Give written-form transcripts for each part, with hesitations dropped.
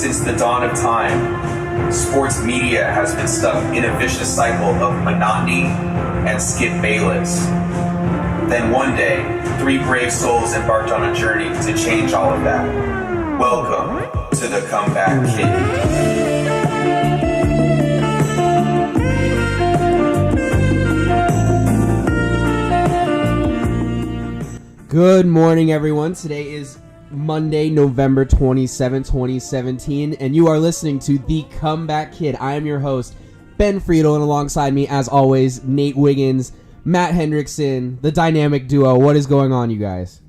Since the dawn of time, sports media has been stuck in a vicious cycle of monotony and skip bailiffs. Then one day, 3 brave souls embarked on a journey to change all of that. Welcome to the Comeback Kid. Good morning, everyone. Today is Monday, November 27, 2017, and you are listening to The Comeback Kid. I am your host, Ben Friedel, and alongside me, as always, Nate Wiggins, Matt Hendrickson, the dynamic duo. What is going on, you guys?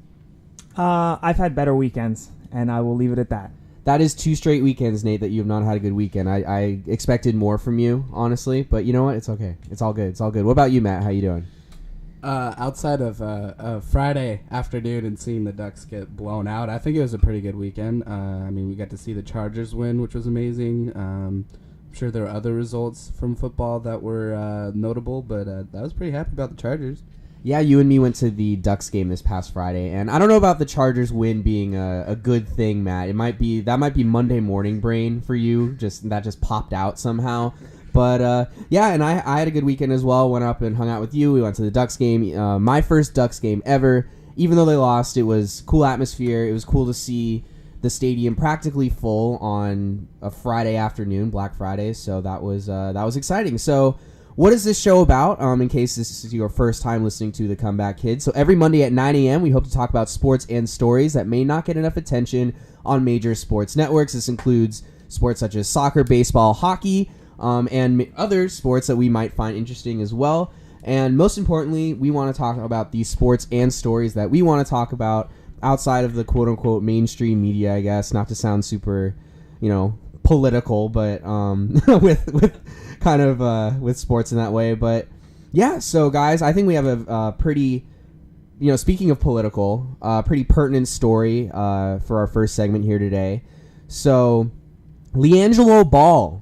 I've had better weekends, and I will leave it at that. That is 2 straight weekends, Nate, that you have not had a good weekend. I expected more from you, honestly, but you know what? It's okay. It's all good. It's all good. What about you, Matt? How you doing? Outside of Friday afternoon and seeing the Ducks get blown out, I think it was a pretty good weekend. I mean, we got to see the Chargers win, which was amazing. I'm sure there were other results from football that were notable, but I was pretty happy about the Chargers. Yeah, you and me went to the Ducks game this past Friday, and I don't know about the Chargers win being a good thing, Matt. That might be Monday morning brain for you. That just popped out somehow. But, yeah, and I had a good weekend as well. Went up and hung out with you. We went to the Ducks game. My first Ducks game ever. Even though they lost, it was cool atmosphere. It was cool to see the stadium practically full on a Friday afternoon, Black Friday. So that was exciting. So what is this show about, in case this is your first time listening to The Comeback Kid? So every Monday at 9 a.m., we hope to talk about sports and stories that may not get enough attention on major sports networks. This includes sports such as soccer, baseball, hockey, and other sports that we might find interesting as well. And most importantly, we want to talk about these sports and stories that we want to talk about outside of the quote-unquote mainstream media, I guess, not to sound super, political, but with kind of with sports in that way. But yeah, so guys, I think we have a pretty, speaking of political, pretty pertinent story for our first segment here today. So LiAngelo Ball.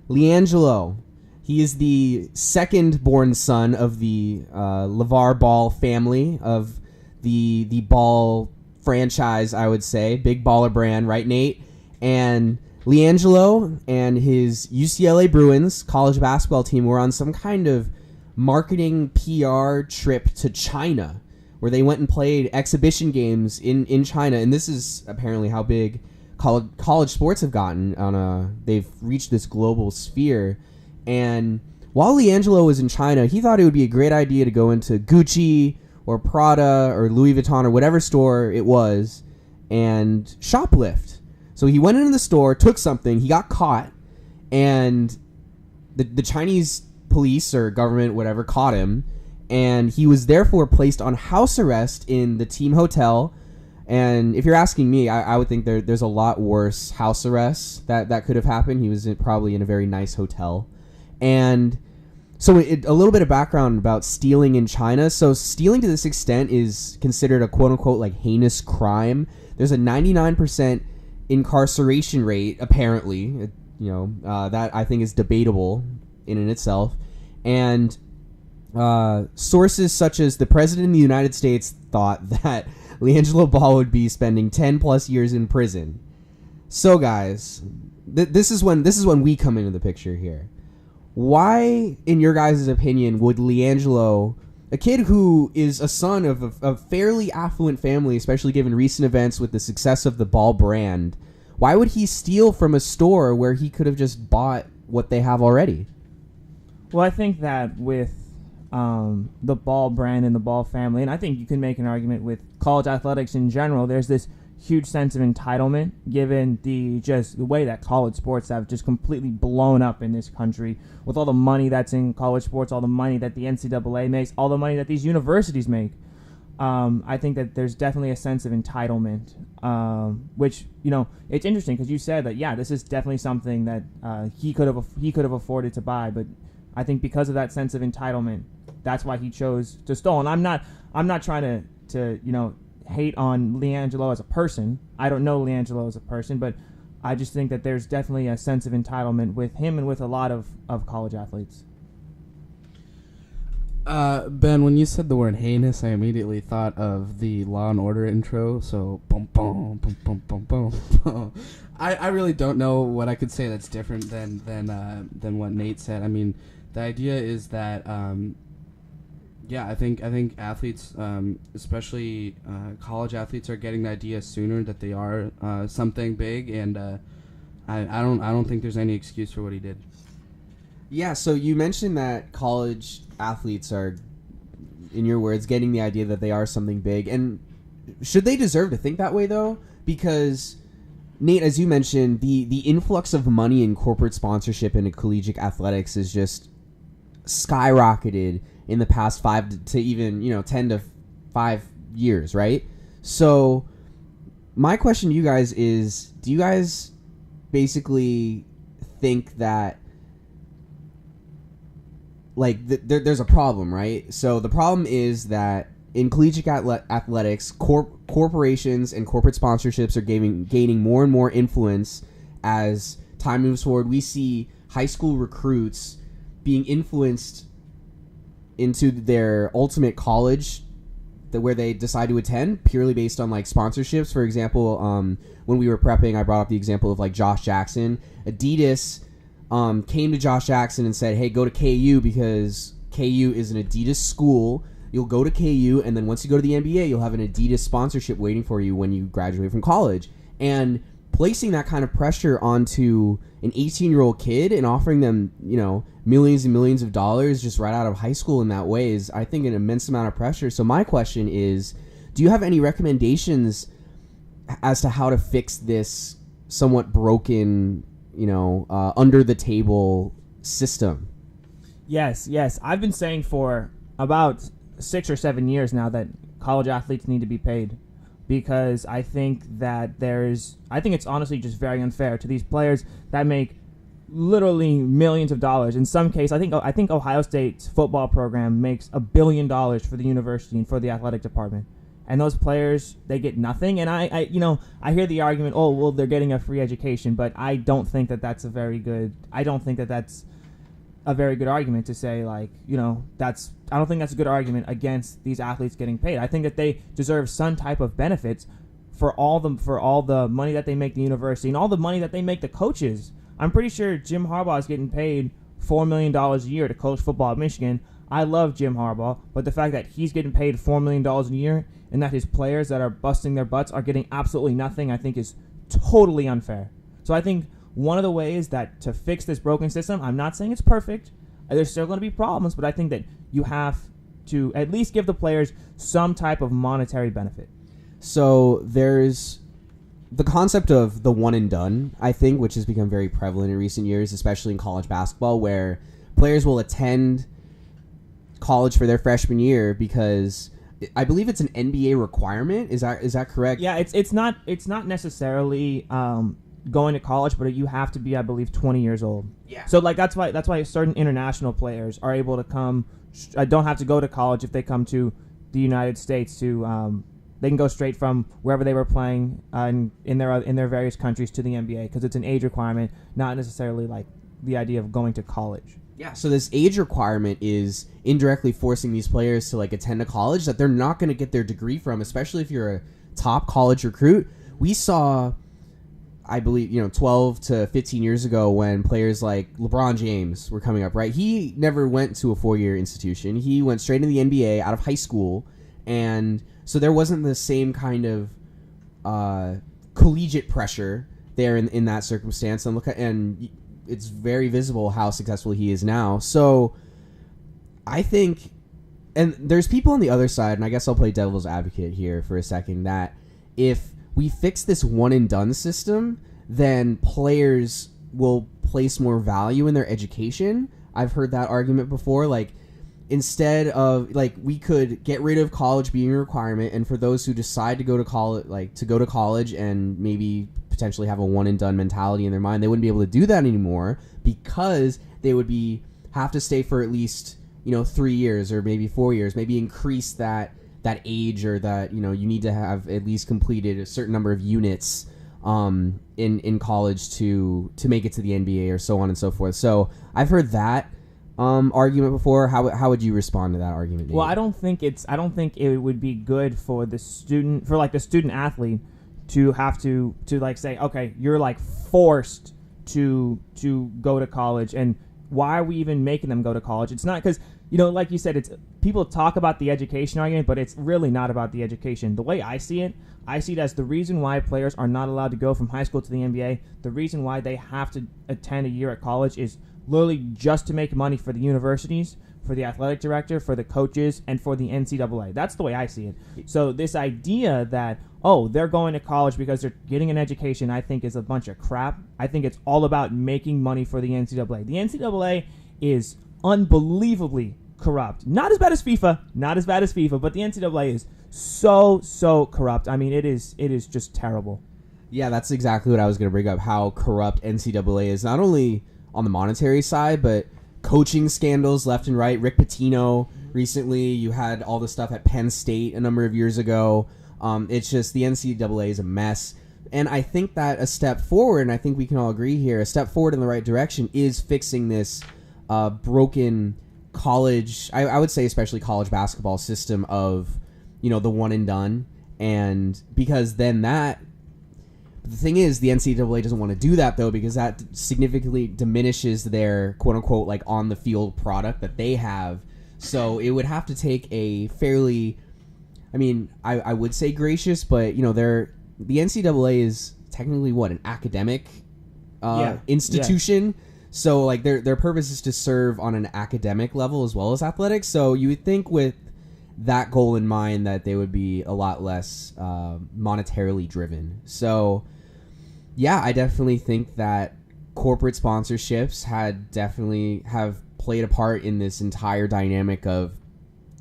LiAngelo, he is the second-born son of the Lavar Ball family of the Ball franchise, I would say. Big baller brand, right, Nate? And LiAngelo and his UCLA Bruins college basketball team were on some kind of marketing PR trip to China, where they went and played exhibition games in China. And this is apparently how big college sports have gotten. They've reached this global sphere. And while LiAngelo was in China, he thought it would be a great idea to go into Gucci or Prada or Louis Vuitton or whatever store it was and shoplift. So he went into the store, took something, he got caught, and the Chinese police or government, whatever, caught him, and he was therefore placed on house arrest in the team hotel. And if you're asking me, I would think there's a lot worse house arrests that could have happened. He was probably in a very nice hotel. And so a little bit of background about stealing in China. So stealing to this extent is considered a quote-unquote like heinous crime. There's a 99% incarceration rate, apparently. That I think is debatable in and itself. And sources such as the President of the United States thought that LiAngelo Ball would be spending 10 plus years in prison. So guys, this is when we come into the picture here. Why, in your guys' opinion, would LiAngelo, a kid who is a son of a fairly affluent family, especially given recent events with the success of the Ball brand, why would he steal from a store where he could have just bought what they have already? Well, I think that with the Ball brand and the Ball family, and I think you can make an argument with college athletics in general, there's this huge sense of entitlement given the way that college sports have just completely blown up in this country with all the money that's in college sports, all the money that the NCAA makes, all the money that these universities make. I think that there's definitely a sense of entitlement, which, it's interesting because you said that, yeah, this is definitely something that he could have afforded to buy, but I think because of that sense of entitlement, that's why he chose to steal. And I'm not trying to hate on LiAngelo as a person. I don't know LiAngelo as a person, but I just think that there's definitely a sense of entitlement with him and with a lot of college athletes. Ben, when you said the word heinous, I immediately thought of the Law and Order intro. So, boom, boom, boom, boom, boom, boom, boom. I really don't know what I could say that's different than what Nate said. I mean, the idea is that, I think athletes, especially college athletes, are getting the idea sooner that they are something big, and I don't think there's any excuse for what he did. Yeah, so you mentioned that college athletes are, in your words, getting the idea that they are something big. And should they deserve to think that way, though? Because, Nate, as you mentioned, the influx of money in corporate sponsorship into collegiate athletics is just skyrocketed in the past 5 to even, 10 to 5 years, right? So my question to you guys is, do you guys basically think that there's a problem, right? So the problem is that in collegiate athletics, corporations and corporate sponsorships are gaining more and more influence as time moves forward. We see high school recruits being influenced into their ultimate college where they decide to attend purely based on sponsorships. For example, when we were prepping, I brought up the example of Josh Jackson. Adidas came to Josh Jackson and said, hey, go to KU because KU is an Adidas school. You'll go to KU, and then once you go to the NBA, you'll have an Adidas sponsorship waiting for you when you graduate from college. And placing that kind of pressure onto an 18-year-old kid and offering them, millions and millions of dollars just right out of high school in that way is, I think, an immense amount of pressure. So my question is, do you have any recommendations as to how to fix this somewhat broken under the table system? Yes. I've been saying for about 6 or 7 years now that college athletes need to be paid, because I think that I think it's honestly just very unfair to these players that make literally millions of dollars. In some case, I think Ohio State's football program makes $1 billion for the university and for the athletic department. And those players, they get nothing. And I hear the argument, oh, well, they're getting a free education, but I don't think that that's a very good argument to say, I don't think that's a good argument against these athletes getting paid. I think that they deserve some type of benefits for all the money that they make the university and all the money that they make the coaches. I'm pretty sure Jim Harbaugh is getting paid $4 million a year to coach football at Michigan. I love Jim Harbaugh, but the fact that he's getting paid $4 million a year and that his players that are busting their butts are getting absolutely nothing, I think is totally unfair. So I think one of the ways that to fix this broken system, I'm not saying it's perfect, there's still going to be problems, but I think that you have to at least give the players some type of monetary benefit. So there's the concept of the one and done, I think, which has become very prevalent in recent years, especially in college basketball, where players will attend college for their freshman year because I believe it's an NBA requirement. Is that correct? Yeah, it's not necessarily going to college, but you have to be, I believe, 20 years old. Yeah. So that's why certain international players are able to come. Don't have to go to college if they come to the United States to. They can go straight from wherever they were playing in their various countries to the NBA because it's an age requirement, not necessarily the idea of going to college. Yeah, so this age requirement is indirectly forcing these players to attend a college that they're not going to get their degree from, especially if you're a top college recruit. We saw, I believe, 12 to 15 years ago when players like LeBron James were coming up, right? He never went to a 4-year institution. He went straight into the NBA out of high school, and so there wasn't the same kind of collegiate pressure there in that circumstance. And it's very visible how successful he is now. So I think, and there's people on the other side, and I guess I'll play devil's advocate here for a second, that if we fix this one and done system, then players will place more value in their education. I've heard that argument before. Instead of we could get rid of college being a requirement, and for those who decide to go to college, and maybe potentially have a one and done mentality in their mind, they wouldn't be able to do that anymore because they would have to stay for at least 3 years or maybe 4 years, maybe increase that age, or that you need to have at least completed a certain number of units in college to make it to the NBA, or so on and so forth. So I've heard that, argument before. How would you respond to that argument, Nate? Well, I don't think it would be good for the student athlete to have to like say, okay, you're like forced to go to college, and why are we even making them go to college? It's not because, like you said, it's people talk about the education argument, but it's really not about the education. The way I see it as the reason why players are not allowed to go from high school to the NBA, the reason why they have to attend a year at college is literally just to make money for the universities, for the athletic director, for the coaches, and for the NCAA. That's the way I see it. So this idea that, they're going to college because they're getting an education, I think is a bunch of crap. I think it's all about making money for the NCAA. The NCAA is unbelievably corrupt. Not as bad as FIFA, but the NCAA is so corrupt. I mean, it is just terrible. Yeah, that's exactly what I was going to bring up, how corrupt NCAA is, not only on the monetary side, but coaching scandals left and right. Rick Pitino recently, you had all the stuff at Penn State a number of years ago. It's just the NCAA is a mess. And I think that a step forward, and I think we can all agree here, a step forward in the right direction is fixing this broken college, I would say especially college basketball system of, the one and done. And because then the thing is, the NCAA doesn't want to do that, though, because that significantly diminishes their quote-unquote like on-the-field product that they have. So it would have to take a fairly, I would say gracious, but, the NCAA is technically an academic institution. Yeah. So like their purpose is to serve on an academic level as well as athletics. So you would think with that goal in mind that they would be a lot less monetarily driven. So yeah, I definitely think that corporate sponsorships have played a part in this entire dynamic of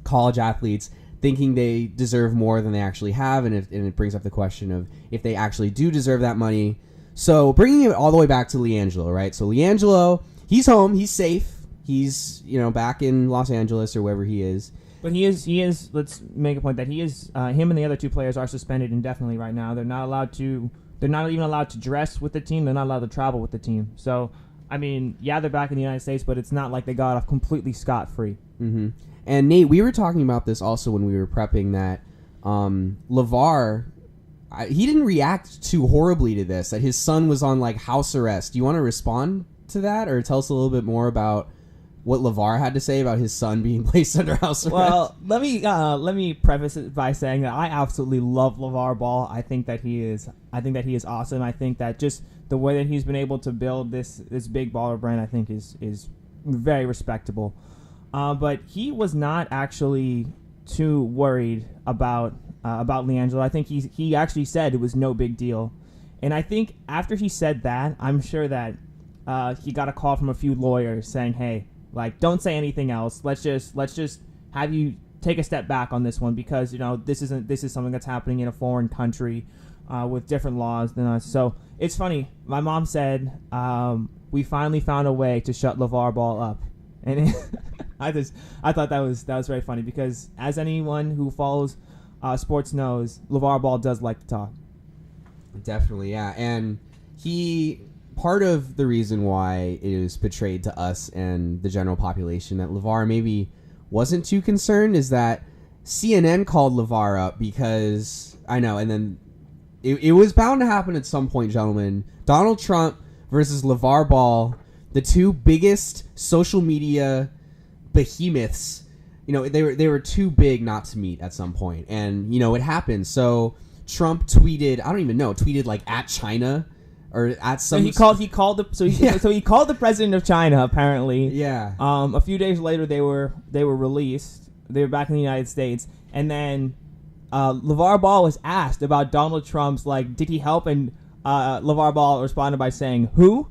college athletes thinking they deserve more than they actually have, and it brings up the question of if they actually do deserve that money. So bringing it all the way back to LiAngelo, right? So LiAngelo, he's home, he's safe, he's back in Los Angeles or wherever he is. But he is. Let's make a point that he is. Him and the other two players are suspended indefinitely right now. They're not allowed to. They're not even allowed to dress with the team. They're not allowed to travel with the team. So, they're back in the United States, but it's not like they got off completely scot-free. Mm-hmm. And Nate, we were talking about this also when we were prepping that Lavar, he didn't react too horribly to this, that his son was on house arrest. Do you want to respond to that, or tell us a little bit more about what Lavar had to say about his son being placed under house arrest? Well, let me preface it by saying that I absolutely love Lavar Ball. I think that he is awesome. I think that just the way that he's been able to build this big baller brand, I think is very respectable. But he was not actually too worried about LiAngelo. I think he actually said it was no big deal, and I think after he said that, I'm sure that he got a call from a few lawyers saying, "Hey, don't say anything else. Let's just have you take a step back on this one, because this is something that's happening in a foreign country with different laws than us." So it's funny. My mom said we finally found a way to shut Lavar Ball up, and I thought that was very funny, because as anyone who follows sports knows, Lavar Ball does like to talk. Definitely, yeah, and part of the reason why it is portrayed to us and the general population that Lavar maybe wasn't too concerned is that CNN called Lavar up because, I know, and then it was bound to happen at some point, gentlemen. Donald Trump versus Lavar Ball, the two biggest social media behemoths, they were too big not to meet at some point, and it happened. So Trump tweeted at China, or at some. So he called the president of China, apparently. Yeah. A few days later, they were released. They were back in the United States, and then Lavar Ball was asked about Donald Trump's did he help, and Lavar Ball responded by saying, "Who?"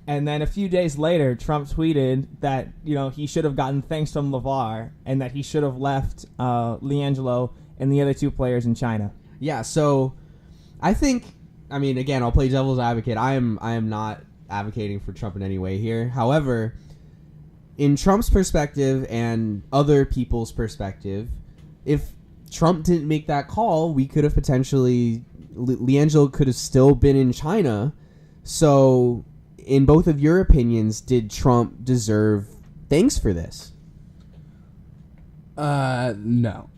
And then a few days later, Trump tweeted that he should have gotten thanks from Lavar, and that he should have left LiAngelo and the other two players in China. Yeah. So I think. Again, I'll play devil's advocate. I am not advocating for Trump in any way here. However, in Trump's perspective and other people's perspective, if Trump didn't make that call, we could have potentially LiAngelo could have still been in China. So, in both of your opinions, did Trump deserve thanks for this? No.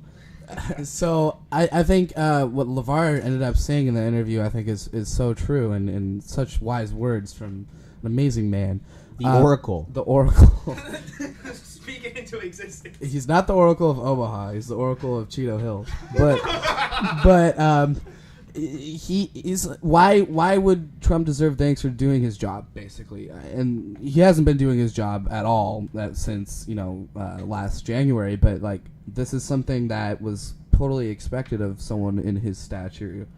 So I think what Lavar ended up saying in the interview, I think is so true and such wise words from an amazing man. The Oracle. The Oracle. Speak it into existence. He's not the Oracle of Omaha. He's the Oracle of Cheeto Hill. But he is. Why would Trump deserve thanks for doing his job, basically? And he hasn't been doing his job at all since last January. But like, this is something that was totally expected of someone in his stature.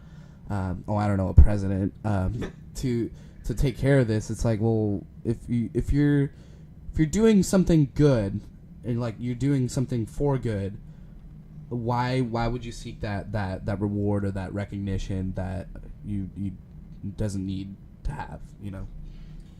I don't know, a president to take care of this. It's like, well, if you're doing something good and like you're doing something for good, why would you seek that reward or that recognition that you doesn't need to have,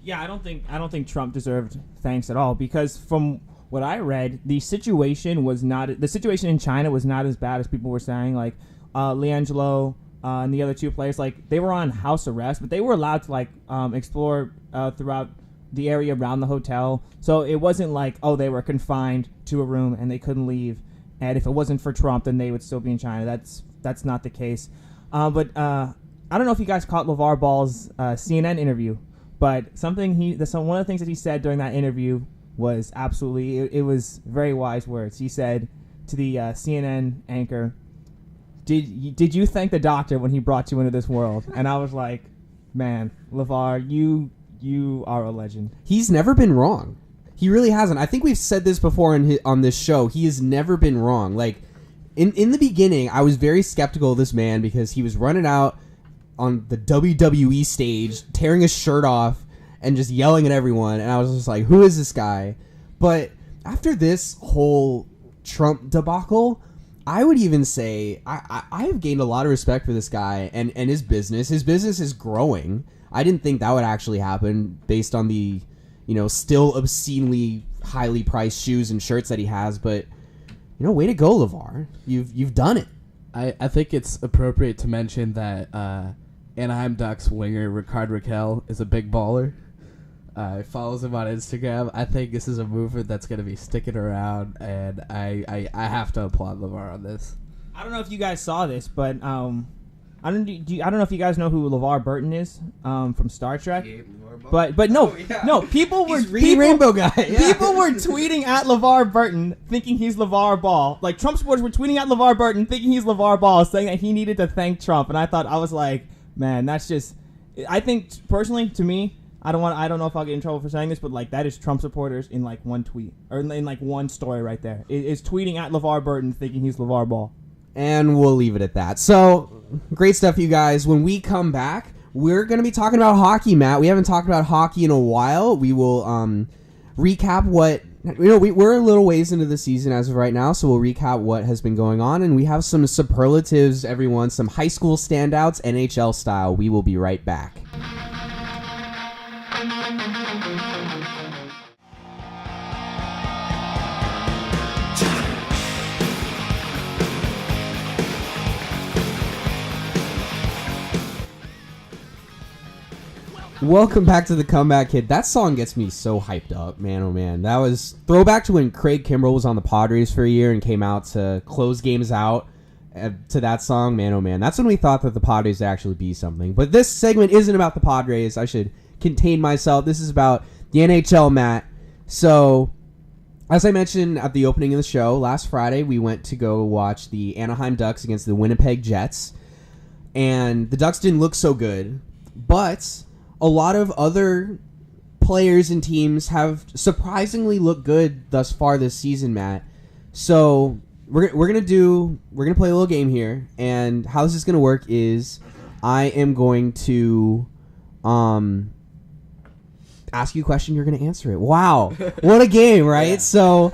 Yeah, I don't think Trump deserved thanks at all, because from what I read, the situation in China was not as bad as people were saying. Like LiAngelo and the other two players, like they were on house arrest, but they were allowed to explore throughout the area around the hotel. So it wasn't like, oh, they were confined to a room and they couldn't leave. And if it wasn't for Trump, then they would still be in China. That's not the case. But I don't know if you guys caught Lavar Ball's CNN interview, but one of the things that he said during that interview was absolutely, it was very wise words. He said to the CNN anchor, Did you thank the doctor when he brought you into this world? And I was like, man, Lavar, you are a legend. He's never been wrong. He really hasn't. I think we've said this before on this show. He has never been wrong. Like, in the beginning, I was very skeptical of this man because he was running out on the WWE stage, tearing his shirt off, and just yelling at everyone. And I was just like, who is this guy? But after this whole Trump debacle, I would even say I have gained a lot of respect for this guy and his business. His business is growing. I didn't think that would actually happen based on the, still obscenely highly priced shoes and shirts that he has. But, way to go, Lavar. You've done it. I think it's appropriate to mention that Anaheim Ducks winger Ricard Raquel is a big baller. Follows him on Instagram. I think this is a movement that's going to be sticking around, and I have to applaud Lavar on this. I don't know if you guys saw this, but I don't know if you guys know who LeVar Burton is from Star Trek. But no, people were Rainbow Guy. Yeah. People were tweeting at LeVar Burton thinking he's LeVar Ball. Like Trump supporters were tweeting at LeVar Burton thinking he's LeVar Ball, saying that he needed to thank Trump. And I was like, man, that's just. I think personally, to me, I don't know if I'll get in trouble for saying this, but like that is Trump supporters in like one tweet or in like one story right there. It's tweeting at LeVar Burton thinking he's LeVar Ball. And we'll leave it at that. So, great stuff, you guys. When we come back, we're going to be talking about hockey, Matt. We haven't talked about hockey in a while. We will recap what... we're a little ways into the season as of right now, so we'll recap what has been going on. And we have some superlatives, everyone, some high school standouts, NHL style. We will be right back. Welcome back to the Comeback Kid. That song gets me so hyped up, man, oh man. That was throwback to when Craig Kimbrell was on the Padres for a year and came out to close games out to that song, man, oh man. That's when we thought that the Padres would actually be something. But this segment isn't about the Padres. I should contain myself. This is about the NHL, Matt. So, as I mentioned at the opening of the show, last Friday we went to go watch the Anaheim Ducks against the Winnipeg Jets. And the Ducks didn't look so good, but a lot of other players and teams have surprisingly looked good thus far this season, Matt. So we're gonna play a little game here, and how this is gonna work is I am going to ask you a question. You're gonna answer it. Wow, what a game, right? Yeah. So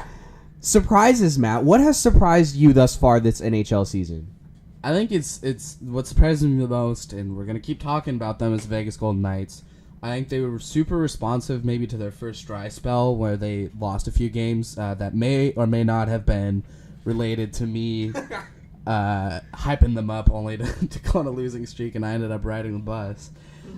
surprises, Matt. What has surprised you thus far this NHL season? I think it's what surprised me the most, and we're gonna keep talking about them as Vegas Golden Knights. I think they were super responsive, maybe to their first dry spell where they lost a few games that may or may not have been related to me hyping them up only to go on a losing streak, and I ended up riding the bus.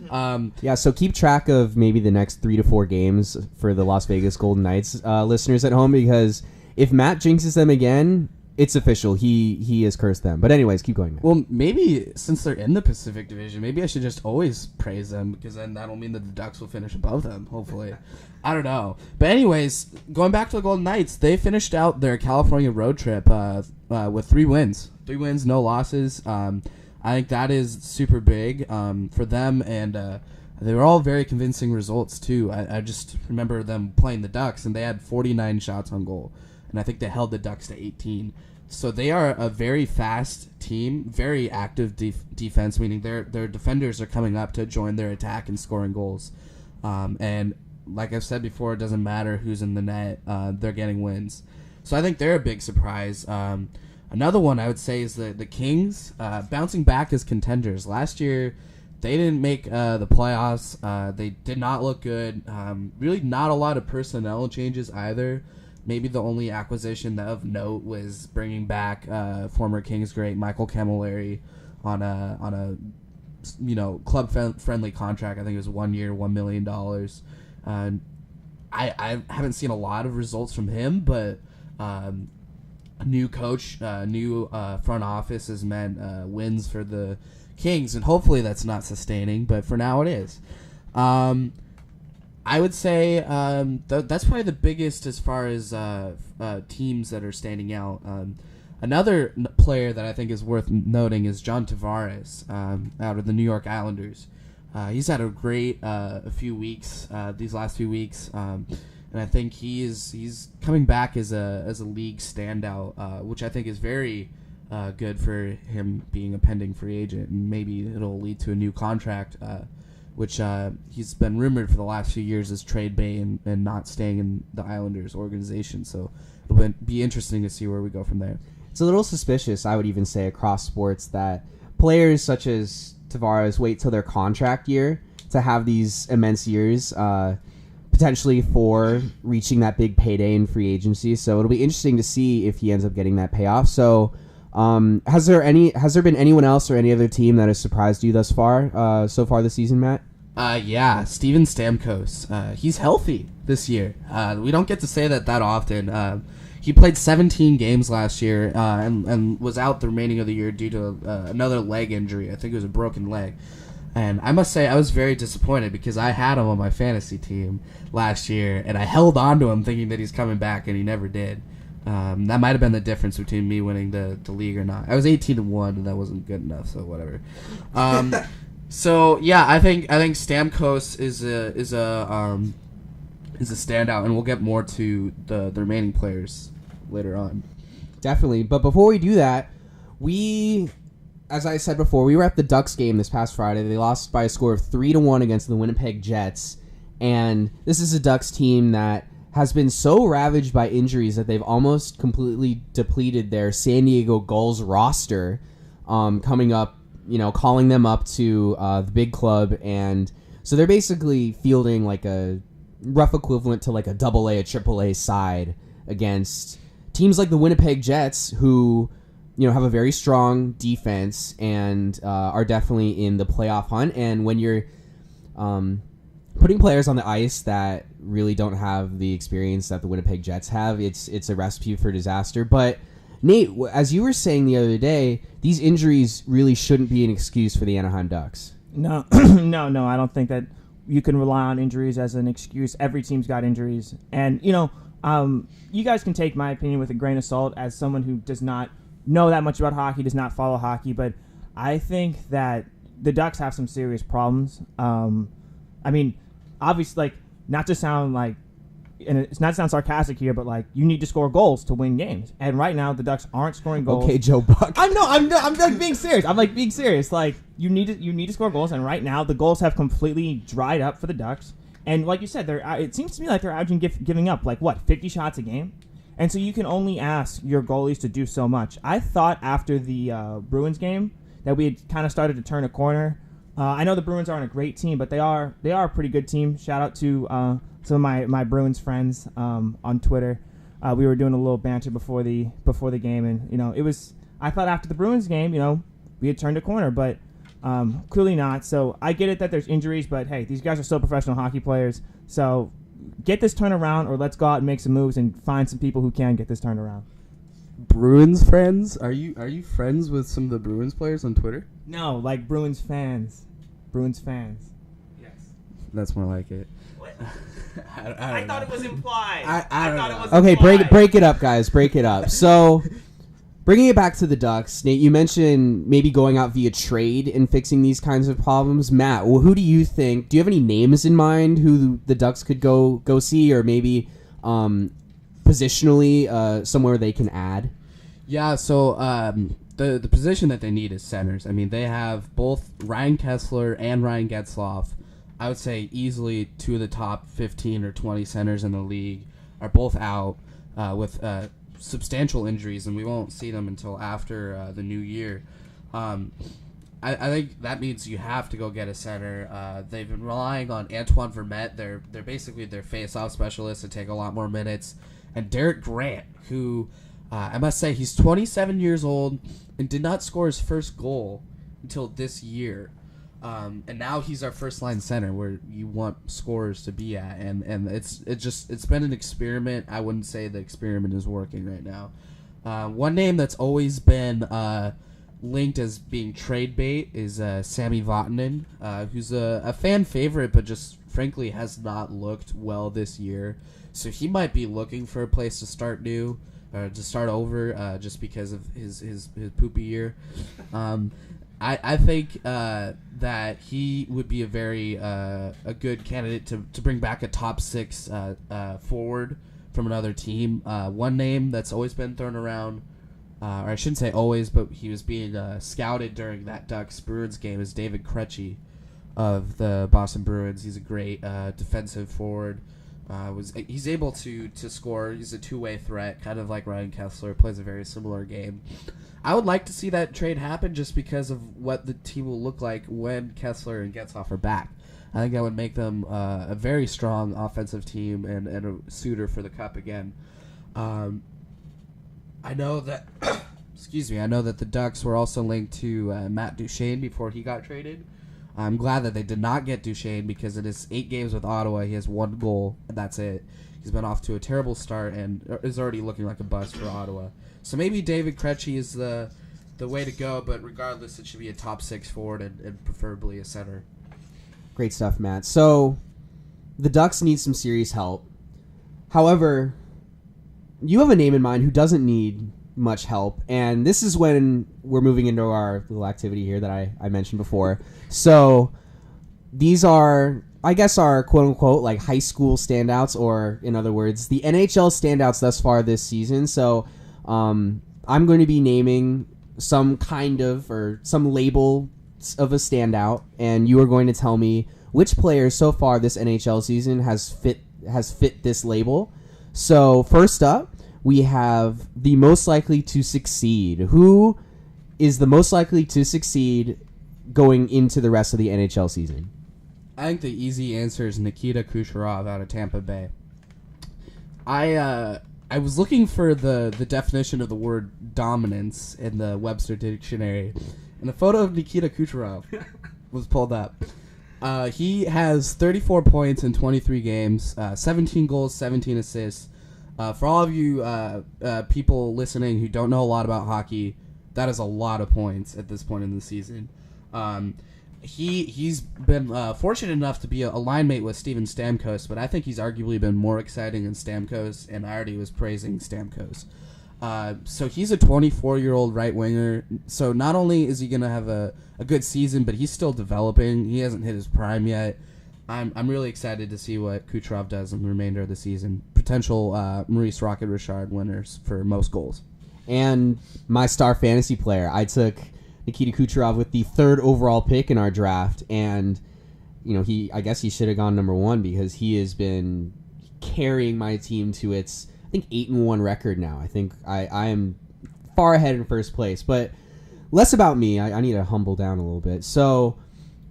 Yeah, so keep track of maybe the next 3 to 4 games for the Las Vegas Golden Knights listeners at home, because if Matt jinxes them again, it's official. He has cursed them. But anyways, keep going, Matt. Well, maybe since they're in the Pacific Division, maybe I should just always praise them, because then that'll mean that the Ducks will finish above them, hopefully. I don't know. But anyways, going back to the Golden Knights, they finished out their California road trip with 3 wins. 3 wins, no losses. I think that is super big for them, and they were all very convincing results, too. I just remember them playing the Ducks, and they had 49 shots on goal. And I think they held the Ducks to 18. So they are a very fast team, very active defense, meaning their defenders are coming up to join their attack and scoring goals. And like I've said before, it doesn't matter who's in the net. They're getting wins. So I think they're a big surprise. Another one I would say is the Kings bouncing back as contenders. Last year, they didn't make the playoffs. They did not look good. Really not a lot of personnel changes either. Maybe the only acquisition of note was bringing back former Kings great Michael Camilleri on a club friendly contract. I think it was 1 year, $1 million. I haven't seen a lot of results from him, but a new coach, new front office has meant wins for the Kings, and hopefully that's not sustaining. But for now, it is. I would say that's probably the biggest as far as teams that are standing out. Another player that I think is worth noting is John Tavares out of the New York Islanders. He's had a great few weeks these last few weeks, and I think he's coming back as a league standout, which I think is very good for him being a pending free agent, and maybe it'll lead to a new contract. Which he's been rumored for the last few years as trade bait and not staying in the Islanders organization. So it'll be interesting to see where we go from there. It's a little suspicious, I would even say, across sports that players such as Tavares wait till their contract year to have these immense years, potentially for reaching that big payday in free agency. So it'll be interesting to see if he ends up getting that payoff. So has there been anyone else or any other team that has surprised you thus far, so far this season, Matt? Yeah, Steven Stamkos. He's healthy this year. We don't get to say that often. He played 17 games last year and was out the remaining of the year due to another leg injury. I think it was a broken leg. And I must say I was very disappointed because I had him on my fantasy team last year, and I held on to him thinking that he's coming back, and he never did. That might have been the difference between me winning the league or not. I was 18-1, and that wasn't good enough, so whatever. So yeah, I think Stamkos is a standout, and we'll get more to the remaining players later on. Definitely, but before we do that, as I said before, we were at the Ducks game this past Friday. They lost by a score of 3-1 against the Winnipeg Jets, and this is a Ducks team that has been so ravaged by injuries that they've almost completely depleted their San Diego Gulls roster, coming up, calling them up to the big club. And so they're basically fielding like a rough equivalent to like a AA, a AAA side against teams like the Winnipeg Jets, who, have a very strong defense and are definitely in the playoff hunt. And when you're putting players on the ice that really don't have the experience that the Winnipeg Jets have, it's a recipe for disaster. But Nate, as you were saying the other day, these injuries really shouldn't be an excuse for the Anaheim Ducks. No, no, I don't think that you can rely on injuries as an excuse. Every team's got injuries, and you guys can take my opinion with a grain of salt as someone who does not know that much about hockey, does not follow hockey, but I think that the Ducks have some serious problems. Obviously, not to sound sarcastic here, but you need to score goals to win games. And right now, the Ducks aren't scoring goals. Okay, Joe Buck. I'm being serious. I'm being serious. You need to score goals, and right now the goals have completely dried up for the Ducks. And like you said, it seems to me like they're averaging giving up 50 shots a game. And so you can only ask your goalies to do so much. I thought after the Bruins game that we had kind of started to turn a corner. I know the Bruins aren't a great team, but they are a pretty good team. Shout out to some of my Bruins friends on Twitter. We were doing a little banter before the game, and I thought after the Bruins game, we had turned a corner. But Clearly not. So I get it that there's injuries, but hey, these guys are still professional hockey players. So get this turned around, or let's go out and make some moves and find some people who can get this turned around. Bruins friends? Are you friends with some of the Bruins players on Twitter? No, like Bruins fans. Bruins fans. Yes. That's more like it. What? I thought it was implied. I don't thought know. it was Okay, implied. break it up, guys. Break it up. So, bringing it back to the Ducks, Nate, you mentioned maybe going out via trade and fixing these kinds of problems. Matt, well, who do you think? Do you have any names in mind who the Ducks could go see, or maybe positionally somewhere they can add? Yeah, so the position that they need is centers. I mean, they have both Ryan Kessler and Ryan Getzlaf. I would say easily two of the top 15 or 20 centers in the league are both out with substantial injuries, and we won't see them until after the new year. I think that means you have to go get a center. They've been relying on Antoine Vermette. They're basically their face-off specialist to take a lot more minutes. And Derek Grant, who I must say he's 27 years old and did not score his first goal until this year. And now he's our first-line center where you want scorers to be at. And it's been an experiment. I wouldn't say the experiment is working right now. One name that's always been linked as being trade bait is Sami Vatanen, who's a fan favorite, but just frankly has not looked well this year. So he might be looking for a place to start new, or to start over, just because of his poopy year. I think that he would be a very a good candidate to bring back a top six forward from another team. One name that's always been thrown around, or I shouldn't say always, but he was being scouted during that Ducks-Bruins game, is David Krejci of the Boston Bruins. He's a great defensive forward. He's able to score. He's a two-way threat, kind of like Ryan Kessler, plays a very similar game. I would like to see that trade happen just because of what the team will look like when Kessler and Getzlaf are back. I think that would make them a very strong offensive team and a suitor for the Cup again. I know that I know that the Ducks were also linked to Matt Duchene before he got traded. I'm glad that they did not get Duchene, because in his 8 games with Ottawa, he has 1 goal, and that's it. He's been off to a terrible start and is already looking like a bust for Ottawa. So maybe David Krejci is the way to go, but regardless, it should be a top 6 forward and preferably a center. Great stuff, Matt. So, the Ducks need some serious help. However, you have a name in mind who doesn't need much help, and this is when we're moving into our little activity here that I mentioned before. So these are, I guess, our quote-unquote like high school standouts, or in other words, the NHL standouts thus far this season. So I'm going to be naming some kind of, or some label of a standout, and you are going to tell me which player so far this NHL season has fit this label. So first up, we have the most likely to succeed. Who is the most likely to succeed going into the rest of the NHL season? I think the easy answer is Nikita Kucherov out of Tampa Bay. I was looking for the definition of the word dominance in the Webster Dictionary, and a photo of Nikita Kucherov was pulled up. He has 34 points in 23 games, 17 goals, 17 assists. For all of you people listening who don't know a lot about hockey, that is a lot of points at this point in the season. He's been fortunate enough to be a line mate with Steven Stamkos, but I think he's arguably been more exciting than Stamkos, and I already was praising Stamkos. So he's a 24-year-old right winger. So not only is he going to have a good season, but he's still developing. He hasn't hit his prime yet. I'm really excited to see what Kucherov does in the remainder of the season. Potential Maurice Rocket Richard winners for most goals. And my star fantasy player, I took Nikita Kucherov with the 3rd overall pick in our draft, and I guess he should have gone number 1, because he has been carrying my team to its, I think, 8-1 record now. I think I am far ahead in first place, but less about me. I need to humble down a little bit. So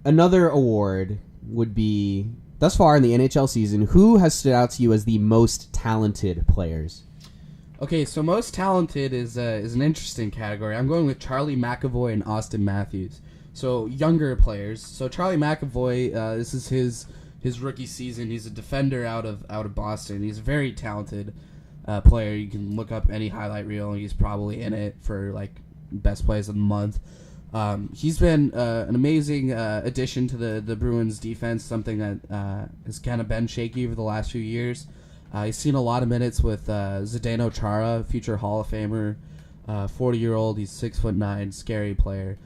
another award would be, thus far in the NHL season, who has stood out to you as the most talented players? Okay, so most talented is an interesting category. I'm going with Charlie McAvoy and Austin Matthews. So younger players. So Charlie McAvoy, this is his rookie season. He's a defender out of Boston. He's a very talented player. You can look up any highlight reel, and he's probably in it for like best plays of the month. He's been an amazing addition to the Bruins defense, something that has kind of been shaky over the last few years. He's seen a lot of minutes with Zdeno Chara, future Hall of Famer, 40-year-old. He's 6'9", scary player.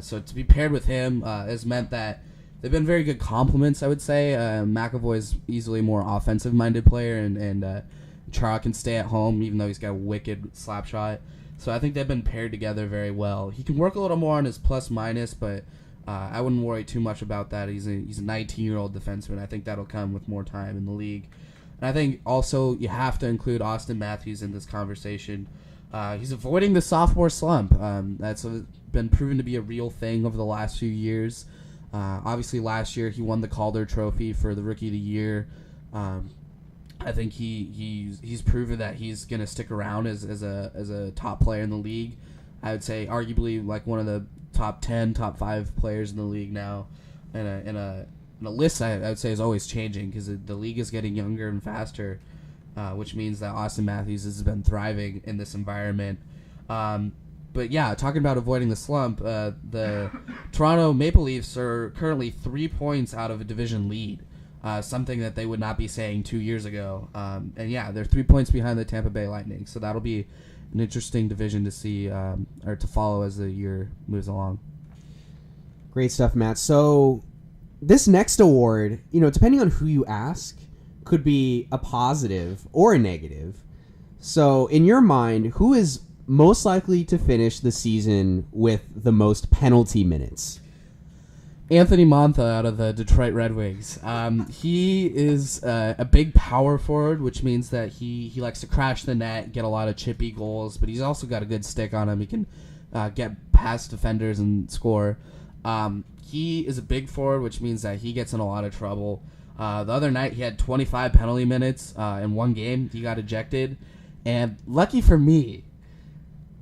So to be paired with him has meant that they've been very good complements, I would say. McAvoy's easily a more offensive-minded player, and Chara can stay at home, even though he's got a wicked slap shot. So I think they've been paired together very well. He can work a little more on his plus-minus, but I wouldn't worry too much about that. He's a 19-year-old defenseman. I think that'll come with more time in the league. And I think also you have to include Austin Matthews in this conversation. He's avoiding the sophomore slump. That's been proven to be a real thing over the last few years. Obviously, last year he won the Calder Trophy for the Rookie of the Year. I think he's proven that he's going to stick around as a top player in the league. I would say arguably like one of the top 10, top 5 players in the league now. And a list I would say is always changing because the league is getting younger and faster, which means that Austin Matthews has been thriving in this environment. But yeah, talking about avoiding the slump, the Toronto Maple Leafs are currently 3 points out of a division lead. Something that they would not be saying 2 years ago. And yeah, they're 3 points behind the Tampa Bay Lightning. So that'll be an interesting division to see or to follow as the year moves along. Great stuff, Matt. So this next award, depending on who you ask, could be a positive or a negative. So in your mind, who is most likely to finish the season with the most penalty minutes? Anthony Mantha out of the Detroit Red Wings. He is a big power forward, which means that he likes to crash the net, get a lot of chippy goals, but he's also got a good stick on him. He can get past defenders and score. He is a big forward, which means that he gets in a lot of trouble. The other night, he had 25 penalty minutes in one game. He got ejected. And lucky for me,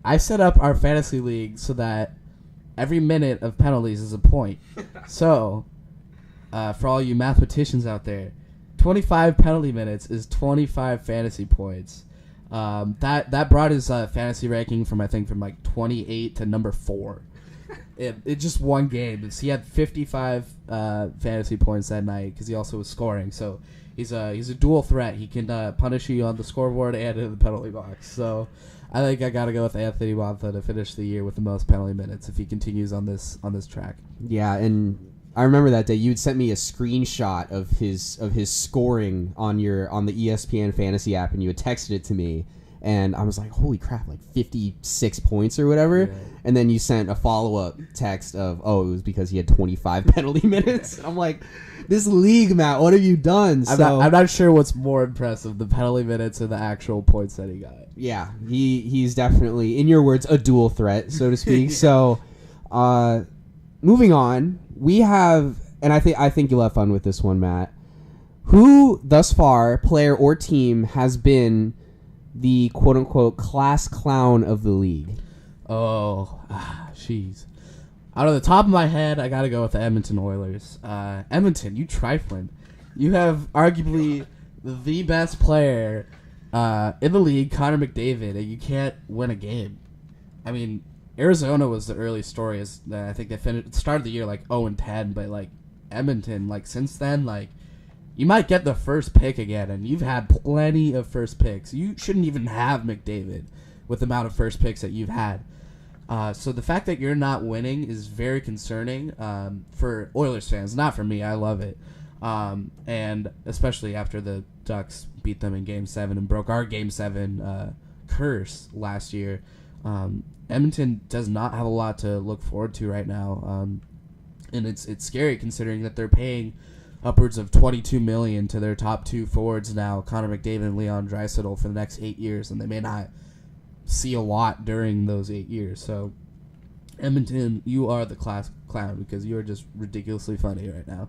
I set up our fantasy league so that every minute of penalties is a point. So, for all you mathematicians out there, 25 penalty minutes is 25 fantasy points. That brought his fantasy ranking from like 28 to number 4. It just one game. He had 55 fantasy points that night because he also was scoring. So he's a dual threat. He can punish you on the scoreboard and in the penalty box. So I think I got to go with Anthony Mantha to finish the year with the most penalty minutes if he continues on this track. Yeah, and I remember that day you'd sent me a screenshot of his scoring on the ESPN fantasy app, and you had texted it to me, and I was like, holy crap, like 56 points or whatever. Yeah. And then you sent a follow-up text of, it was because he had 25 penalty minutes. I'm like, this league, Matt, what have you done? I'm not sure what's more impressive, the penalty minutes or the actual points that he got. Yeah, he's definitely, in your words, a dual threat, so to speak. Yeah. So, moving on, we have, and I think you'll have fun with this one, Matt. Who thus far, player or team, has been the quote-unquote class clown of the league? Oh, jeez. Out of the top of my head, I got to go with the Edmonton Oilers. Edmonton, you trifling. You have arguably the best player in the league, Connor McDavid, and you can't win a game. I mean, Arizona was the early story. I think they started the year like 0-10, but like Edmonton, like since then, like you might get the first pick again, and you've had plenty of first picks. You shouldn't even have McDavid with the amount of first picks that you've had. So the fact that you're not winning is very concerning for Oilers fans. Not for me. I love it. And especially after the Ducks beat them in Game 7 and broke our Game 7 curse last year. Edmonton does not have a lot to look forward to right now. And it's scary considering that they're paying upwards of $22 million to their top two forwards now, Connor McDavid and Leon Draisaitl, for the next 8 years, and they may not see a lot during those 8 years. So, Edmonton, you are the class clown because you are just ridiculously funny right now.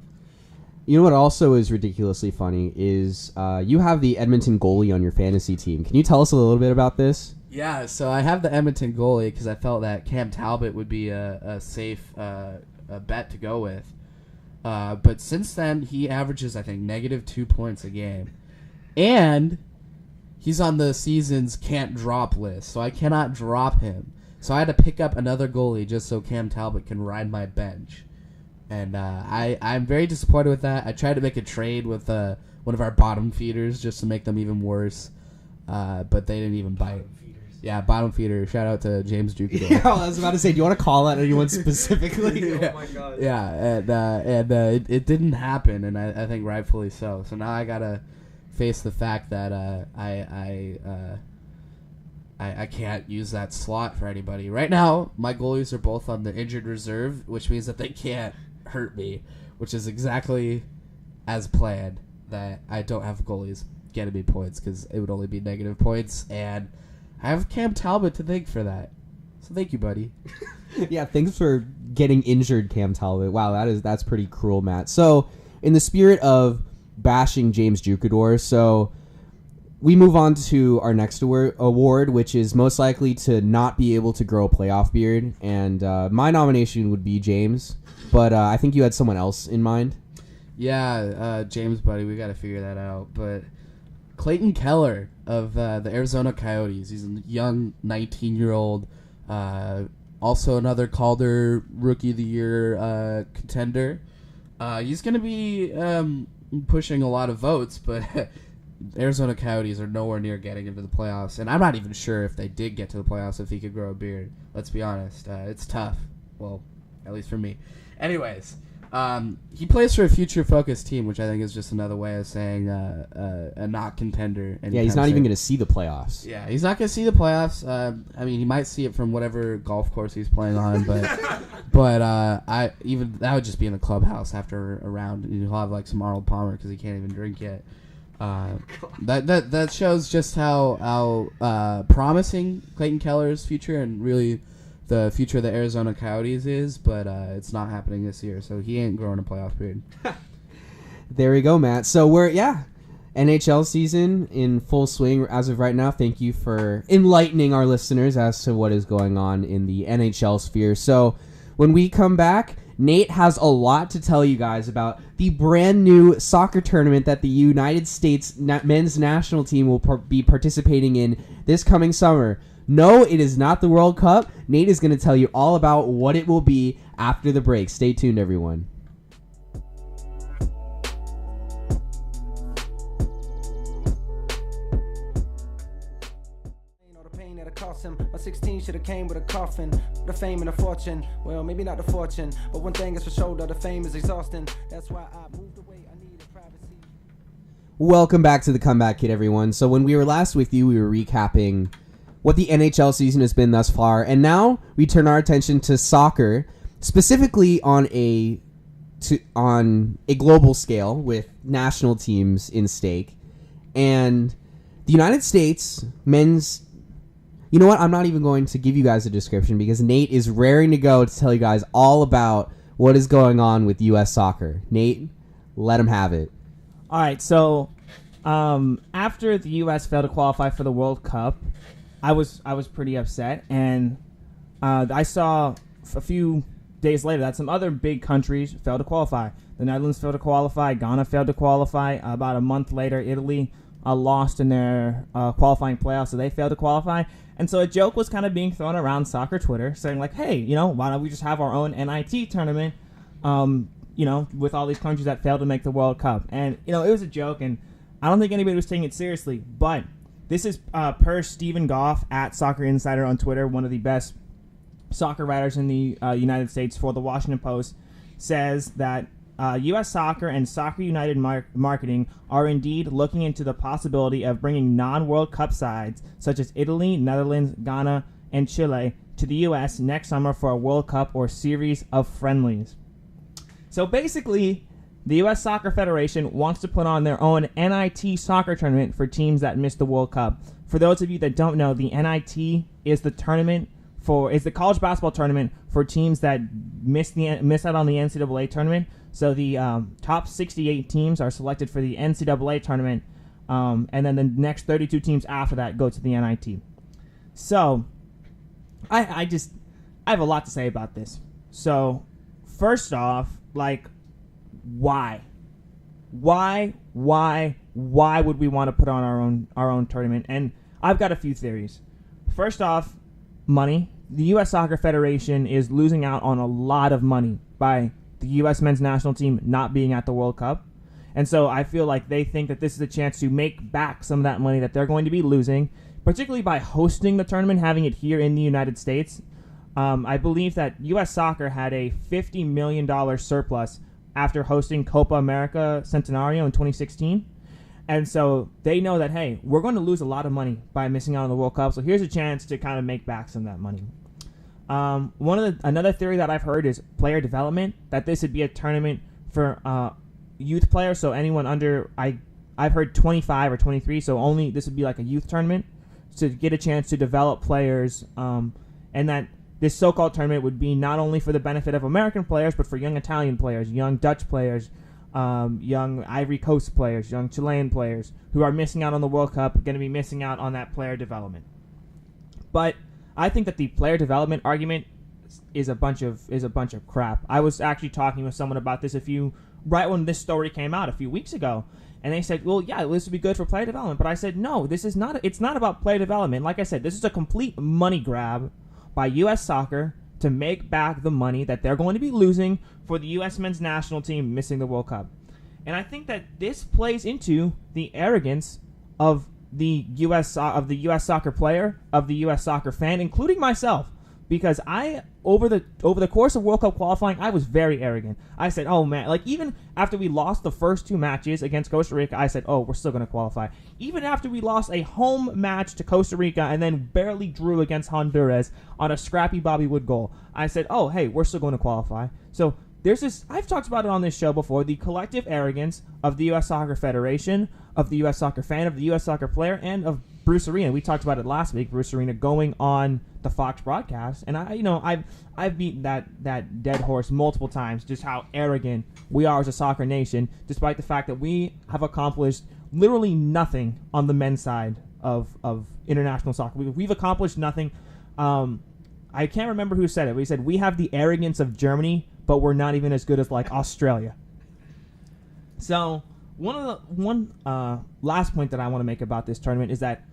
You know what also is ridiculously funny is you have the Edmonton goalie on your fantasy team. Can you tell us a little bit about this? Yeah, so I have the Edmonton goalie because I felt that Cam Talbot would be a safe bet to go with. But since then, he averages, I think, -2 points a game. And he's on the season's can't drop list, so I cannot drop him. So I had to pick up another goalie just so Cam Talbot can ride my bench. And I'm very disappointed with that. I tried to make a trade with one of our bottom feeders just to make them even worse, but they didn't even bite. Yeah, bottom feeder. Shout out to James Ducador. Yeah, I was about to say, do you want to call out anyone specifically? Yeah. Oh my god. Yeah, and it didn't happen, and I think rightfully so. So now I gotta face the fact that I can't use that slot for anybody. Right now, my goalies are both on the injured reserve, which means that they can't hurt me, which is exactly as planned, that I don't have goalies getting me points because it would only be negative points, and I have Cam Talbot to thank for that. So thank you, buddy. Yeah, thanks for getting injured, Cam Talbot. Wow, that's pretty cruel, Matt. So, in the spirit of bashing James Ducador, so we move on to our next award, which is most likely to not be able to grow a playoff beard. And my nomination would be James, but I think you had someone else in mind. Yeah, James, buddy, we got to figure that out. But Clayton Keller of the Arizona Coyotes, he's a young 19-year-old, also another Calder Rookie of the Year contender. He's going to be pushing a lot of votes, but Arizona Coyotes are nowhere near getting into the playoffs, and I'm not even sure if they did get to the playoffs if he could grow a beard. Let's be honest. It's tough. Well, at least for me. Anyways, he plays for a future-focused team, which I think is just another way of saying a not contender. Yeah, he's not even going to see the playoffs. Yeah, he's not going to see the playoffs. I mean, he might see it from whatever golf course he's playing on, but I even that would just be in the clubhouse after a round. He'll have like some Arnold Palmer because he can't even drink yet. That shows just how promising Clayton Keller's future and really the future of the Arizona Coyotes is, but it's not happening this year, so he ain't growing a playoff beard. There we go, Matt. So we're NHL season in full swing as of right now. Thank you for enlightening our listeners as to what is going on in the NHL sphere. So when we come back, Nate has a lot to tell you guys about the brand new soccer tournament that the United States men's national team will be participating in this coming summer. No, it is not the World Cup. Nate is going to tell you all about what it will be after the break. Stay tuned, everyone. My 16 should have came with a coffin, the fame and a fortune. Well, maybe not the fortune, but one thing is for sure, that the fame is exhausting. That's why I moved away. I needed privacy. Welcome back to the Comeback Kid, everyone. So when we were last with you, we were recapping what the NHL season has been thus far, and now we turn our attention to soccer, specifically on a global scale with national teams in stake. And the United States men's... You know what? I'm not even going to give you guys a description because Nate is raring to go to tell you guys all about what is going on with US Soccer. Nate, let him have it. All right, so after the U.S. failed to qualify for the World Cup, I was pretty upset, and I saw a few days later that some other big countries failed to qualify. The Netherlands failed to qualify. Ghana failed to qualify. About a month later, Italy lost in their qualifying playoffs, so they failed to qualify. And so a joke was kind of being thrown around soccer Twitter, saying like, hey, why don't we just have our own NIT tournament, with all these countries that failed to make the World Cup. And, it was a joke, and I don't think anybody was taking it seriously. But this is per Stephen Goff at Soccer Insider on Twitter, one of the best soccer writers in the United States for the Washington Post, says that U.S. Soccer and Soccer United Marketing are indeed looking into the possibility of bringing non-World Cup sides, such as Italy, Netherlands, Ghana, and Chile, to the U.S. next summer for a World Cup or series of friendlies. So basically, the U.S. Soccer Federation wants to put on their own NIT soccer tournament for teams that missed the World Cup. For those of you that don't know, the NIT is the college basketball tournament for teams that miss out on the NCAA tournament. So the top 68 teams are selected for the NCAA tournament, and then the next 32 teams after that go to the NIT. So I have a lot to say about this. So first off, like, why? Why would we want to put on our own tournament? And I've got a few theories. First off, money. The U.S. Soccer Federation is losing out on a lot of money by the U.S. men's national team not being at the World Cup. And so I feel like they think that this is a chance to make back some of that money that they're going to be losing, particularly by hosting the tournament, having it here in the United States. I believe that U.S. Soccer had a $50 million surplus after hosting Copa America Centenario in 2016. And so they know that, hey, we're going to lose a lot of money by missing out on the World Cup, so here's a chance to kind of make back some of that money. Another theory that I've heard is player development, that this would be a tournament for youth players, so anyone under, I've heard 25 or 23, so only this would be like a youth tournament to get a chance to develop players, and that this so-called tournament would be not only for the benefit of American players, but for young Italian players, young Dutch players, young Ivory Coast players, young Chilean players who are missing out on the World Cup, going to be missing out on that player development. But I think that the player development argument is a bunch of crap. I was actually talking with someone about this right when this story came out a few weeks ago, and they said, well, yeah, this would be good for player development. But I said, no, it's not about player development. Like I said, this is a complete money grab by U.S. Soccer to make back the money that they're going to be losing for the U.S. men's national team missing the World Cup. And I think that this plays into the arrogance of the U.S. soccer player, of the U.S. soccer fan, including myself, because over the course of World Cup qualifying, I was very arrogant. I said, oh man, like even after we lost the first two matches against Costa Rica, I said, oh, we're still going to qualify. Even after we lost a home match to Costa Rica and then barely drew against Honduras on a scrappy Bobby Wood goal, I said, oh, hey, we're still going to qualify. So there's this, I've talked about it on this show before, the collective arrogance of the U.S. Soccer Federation, of the U.S. Soccer fan, of the U.S. Soccer player, and of Bruce Arena. We talked about it last week, Bruce Arena going on the Fox broadcast, and I've beaten that dead horse multiple times, just how arrogant we are as a soccer nation, despite the fact that we have accomplished literally nothing on the men's side of international soccer. We've accomplished nothing. I can't remember who said it, but he said, we have the arrogance of Germany, but we're not even as good as like Australia. So one last point that I want to make about this tournament is that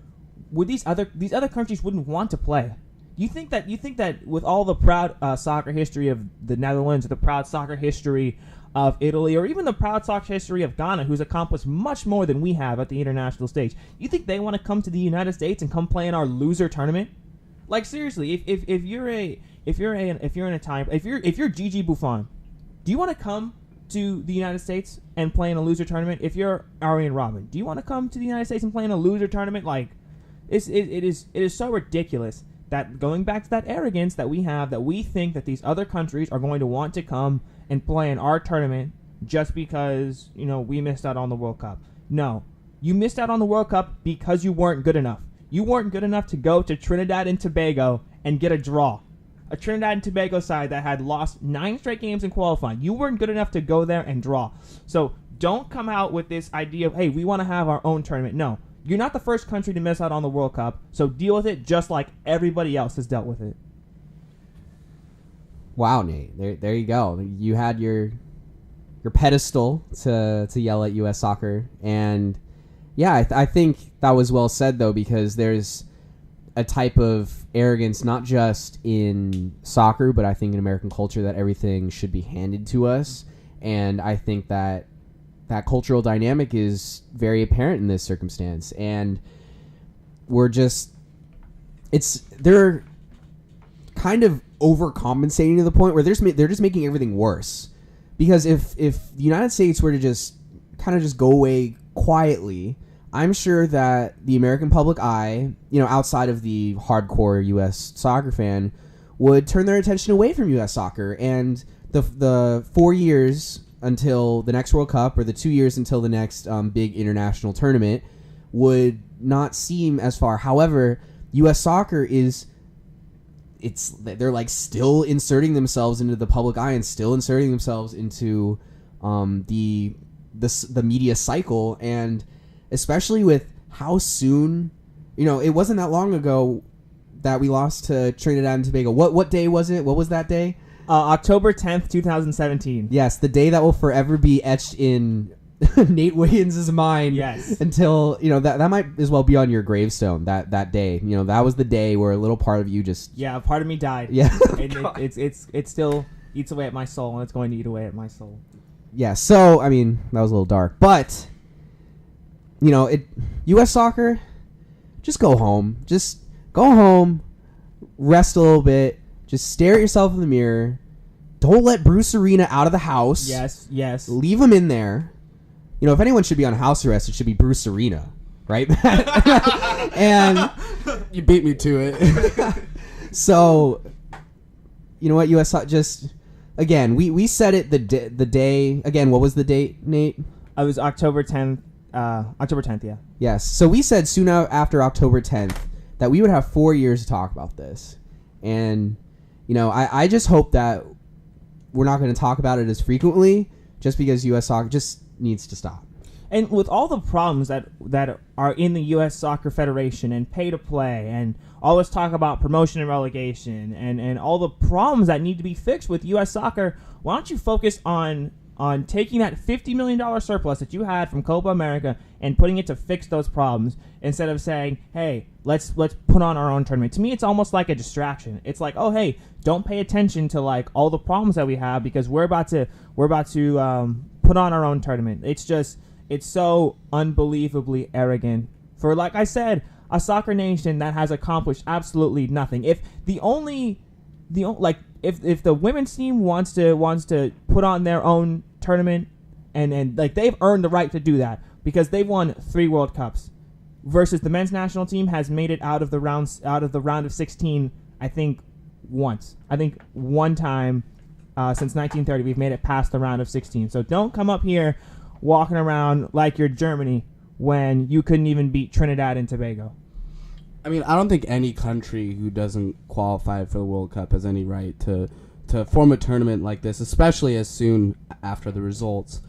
would these other countries wouldn't want to play. You think that with all the proud soccer history of the Netherlands, or the proud soccer history of Italy, or even the proud soccer history of Ghana, who's accomplished much more than we have at the international stage, you think they want to come to the United States and come play in our loser tournament? Like seriously, if you're Gigi Buffon, do you want to come to the United States and play in a loser tournament? If you're Arjen Robben, do you want to come to the United States and play in a loser tournament? Like, it is so ridiculous that, going back to that arrogance that we have, that we think that these other countries are going to want to come and play in our tournament just because, we missed out on the World Cup. No, you missed out on the World Cup because you weren't good enough. You weren't good enough to go to Trinidad and Tobago and get a draw. A Trinidad and Tobago side that had lost 9 straight games in qualifying. You weren't good enough to go there and draw. So don't come out with this idea of, hey, we want to have our own tournament. No, you're not the first country to miss out on the World Cup, so deal with it just like everybody else has dealt with it. Wow, Nate. There you go. You had your pedestal to yell at U.S. Soccer, and yeah, I think that was well said, though, because there's a type of arrogance not just in soccer, but I think in American culture, that everything should be handed to us. And I think that cultural dynamic is very apparent in this circumstance. And they're kind of overcompensating to the point where they're just making everything worse. Because if the United States were to just go away quietly, I'm sure that the American public eye, outside of the hardcore U.S. soccer fan, would turn their attention away from U.S. soccer, and the 4 years until the next World Cup, or the 2 years until the next big international tournament, would not seem as far. However, U.S. soccer they're like still inserting themselves into the public eye and still inserting themselves into the media cycle, and especially with how soon, it wasn't that long ago that we lost to Trinidad and Tobago. What day was it? What was that day? October 10th, 2017. Yes, the day that will forever be etched in Nate Williams' mind. Yes. Until, that might as well be on your gravestone, that day. That was the day where a little part of you just... Yeah, part of me died. Yeah. And it still eats away at my soul, and it's going to eat away at my soul. Yeah, so, I mean, that was a little dark. But, U.S. Soccer, just go home. Just go home, rest a little bit, just stare at yourself in the mirror. Don't let Bruce Arena out of the house. Yes. Leave him in there. If anyone should be on house arrest, it should be Bruce Arena, right? And you beat me to it. So, you know what, US just again, we said it the day again. What was the date, Nate? It was October 10th. October 10th, yeah. Yes. So we said soon after October 10th that we would have 4 years to talk about this, and I just hope that we're not going to talk about it as frequently, just because US Soccer just needs to stop. And with all the problems that are in the U.S. Soccer Federation and pay to play and all this talk about promotion and relegation and all the problems that need to be fixed with U.S. Soccer, why don't you focus on taking that $50 million surplus that you had from Copa America and putting it to fix those problems instead of saying, hey, let's put on our own tournament. To me, it's almost like a distraction. It's like, oh, hey, don't pay attention to like all the problems that we have because we're about to put on our own tournament. It's so unbelievably arrogant for, like I said, a soccer nation that has accomplished absolutely nothing. If the women's team wants to put on their own tournament and like they've earned the right to do that because they've won 3 World Cups, versus the men's national team has made it out of the round of 16, I think once. I think one time since 1930 we've made it past the round of 16. So don't come up here walking around like you're Germany when you couldn't even beat Trinidad and Tobago. I mean, I don't think any country who doesn't qualify for the World Cup has any right to form a tournament like this, especially as soon after the results.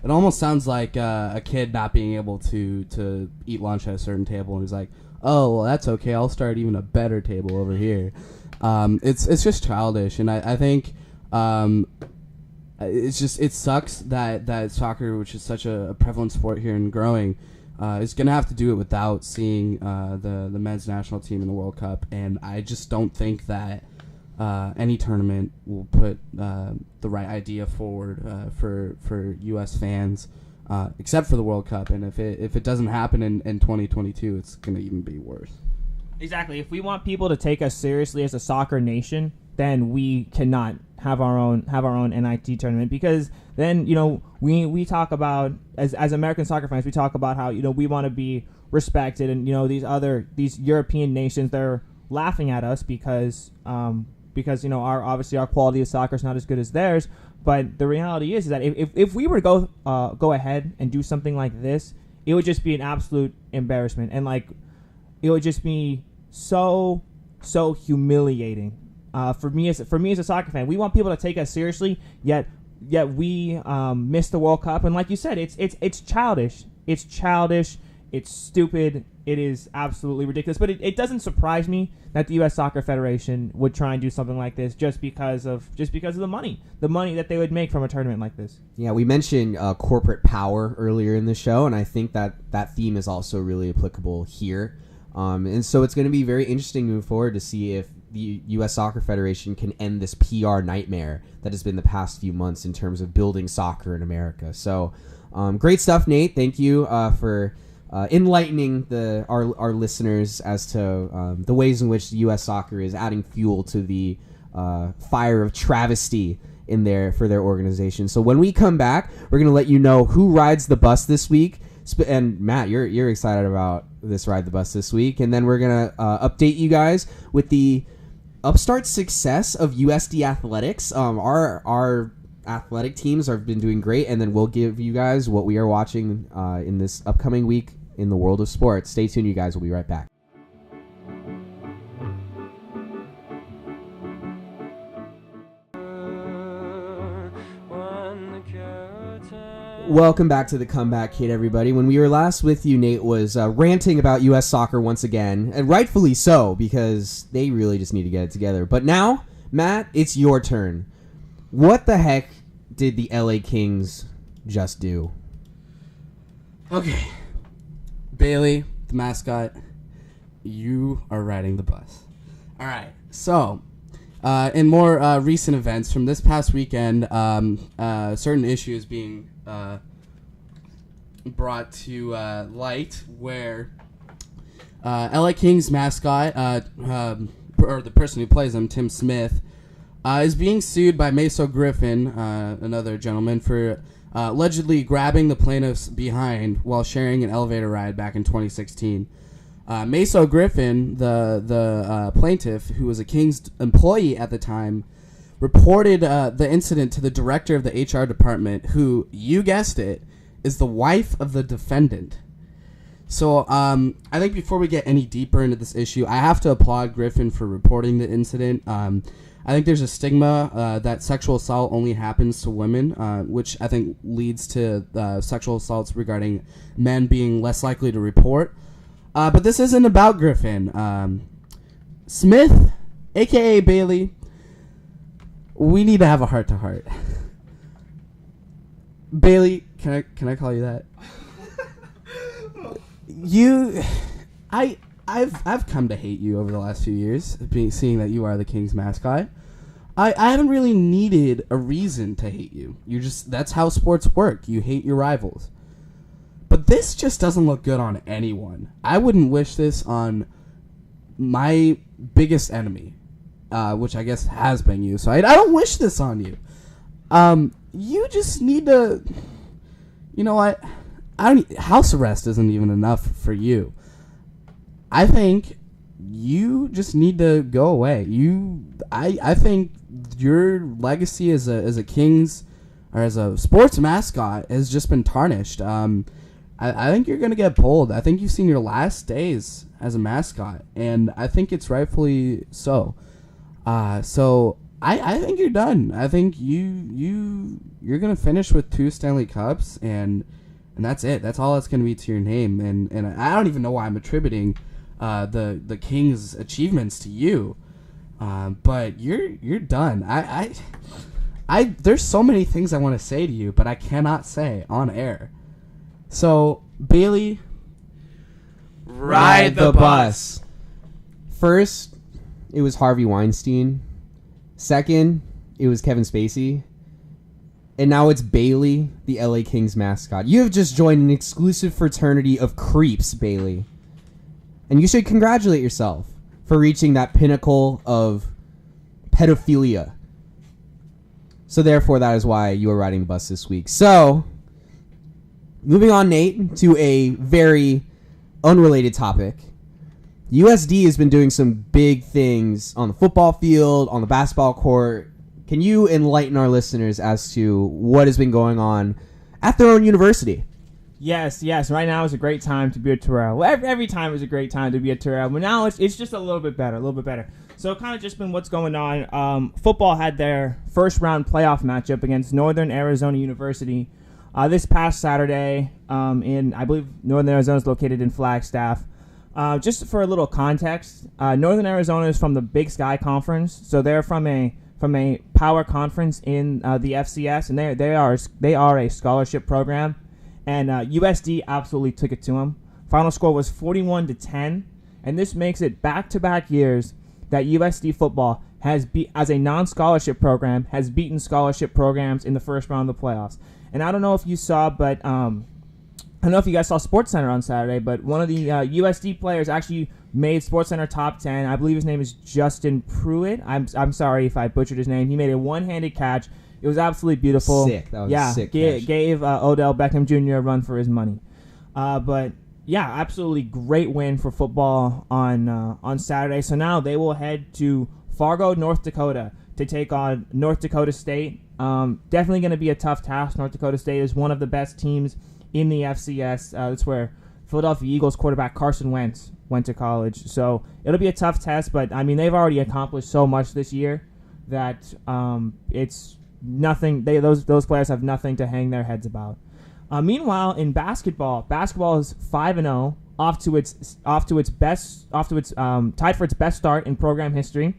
It almost sounds like a kid not being able to eat lunch at a certain table, and he's like, oh, well, that's okay. I'll start even a better table over here. It's just childish, and I think it sucks that soccer, which is such a prevalent sport here and growing, is going to have to do it without seeing the men's national team in the World Cup. And I just don't think that any tournament will put the right idea forward for U.S. fans, except for the World Cup. And if it doesn't happen in 2022, it's going to even be worse. Exactly. If we want people to take us seriously as a soccer nation, then we cannot have our own NIT tournament, because then we talk about as American soccer fans, we talk about how we want to be respected, and these European nations, they're laughing at us because our quality of soccer is not as good as theirs. But the reality is that if we were to go ahead and do something like this, it would just be an absolute embarrassment, and like it would just be so humiliating. For me as a soccer fan, we want people to take us seriously, yet we miss the World Cup. And like you said, it's childish. It's childish. It's stupid. It is absolutely ridiculous. But it doesn't surprise me that the U.S. Soccer Federation would try and do something like this just because of the money that they would make from a tournament like this. Yeah, we mentioned corporate power earlier in the show, and I think that theme is also really applicable here. And so it's going to be very interesting moving forward to see if the U.S. Soccer Federation can end this PR nightmare that has been the past few months in terms of building soccer in America. So, great stuff, Nate. Thank you for enlightening our listeners as to the ways in which U.S. Soccer is adding fuel to the fire of travesty for their organization. So when we come back, we're going to let you know who rides the bus this week. And Matt, you're excited about this ride the bus this week, and then we're gonna update you guys with the upstart success of USD Athletics. Our athletic teams have been doing great, and then we'll give you guys what we are watching in this upcoming week in the world of sports. Stay tuned, you guys. We'll be right back. Welcome back to the Comeback Kid, everybody. When we were last with you, Nate was ranting about U.S. soccer once again, and rightfully so, because they really just need to get it together. But now, Matt, it's your turn. What the heck did the LA Kings just do? Okay. Bailey, the mascot, you are riding the bus. All right. So, in more recent events from this past weekend, certain issues being brought to light where LA Kings mascot, or the person who plays him, Tim Smith, is being sued by Meso Griffin, another gentleman, for allegedly grabbing the plaintiff's behind while sharing an elevator ride back in 2016. Meso Griffin, the plaintiff, who was a Kings employee at the time, reported the incident to the director of the HR department, who, you guessed it, is the wife of the defendant. So I think before we get any deeper into this issue, I have to applaud Griffin for reporting the incident. I think there's a stigma that sexual assault only happens to women, which I think leads to sexual assaults regarding men being less likely to report. But this isn't about Griffin. Smith, a.k.a. Bailey, we need to have a heart-to-heart. Bailey, can I call you that? I've come to hate you over the last few years, seeing that you are the Kings mascot. I haven't really needed a reason to hate you. That's how sports work. You hate your rivals. But this just doesn't look good on anyone. I wouldn't wish this on my biggest enemy, which I guess has been you. So I don't wish this on you. You just need to, you know what? House arrest isn't even enough for you. I think you just need to go away. I think your legacy as a Kings or as a sports mascot has just been tarnished. I think you're gonna get pulled. I think you've seen your last days as a mascot, and I think it's rightfully so. So I think you're done. I think you're gonna finish with 2 Stanley Cups, and that's it. That's all that's gonna be to your name. And I don't even know why I'm attributing the Kings' achievements to you. But you're done. I there's so many things I want to say to you, but I cannot say on air. So, Bailey, Ride the bus. First, it was Harvey Weinstein. Second, it was Kevin Spacey. And now it's Bailey, the LA Kings mascot. You have just joined an exclusive fraternity of creeps, Bailey. And you should congratulate yourself for reaching that pinnacle of pedophilia. So therefore, that is why you are riding the bus this week. So, moving on, Nate, to a very unrelated topic. USD has been doing some big things on the football field, on the basketball court. Can you enlighten our listeners as to what has been going on at their own university? Yes. Right now is a great time to be a Terrell. Well, every time is a great time to be a Terrell, but now it's just a little bit better. So kind of just been what's going on. Football had their first round playoff matchup against Northern Arizona University this past Saturday. I believe Northern Arizona is located in Flagstaff. Just for a little context, Northern Arizona is from the Big Sky Conference, so they're from a power conference in the FCS, and they are a scholarship program. And USD absolutely took it to them. Final score was 41-10, and this makes it back-to-back years that USD football has as a non-scholarship program has beaten scholarship programs in the first round of the playoffs. And I don't know if you saw, but I don't know if you guys saw SportsCenter on Saturday, but one of the USD players actually made SportsCenter top 10. I believe his name is Justin Pruitt. I'm sorry if I butchered his name. He made a one-handed catch. It was absolutely beautiful. Sick. That was a sick catch. Gave Odell Beckham Jr. a run for his money. But yeah, absolutely great win for football on Saturday. So now they will head to Fargo, North Dakota to take on North Dakota State. Definitely going to be a tough task. North Dakota State is one of the best teams in the FCS. That's where Philadelphia Eagles quarterback Carson Wentz went to college. So it'll be a tough test, but I mean they've already accomplished so much this year that it's nothing. Those players have nothing to hang their heads about. Meanwhile, in basketball is 5-0, tied for its best start in program history.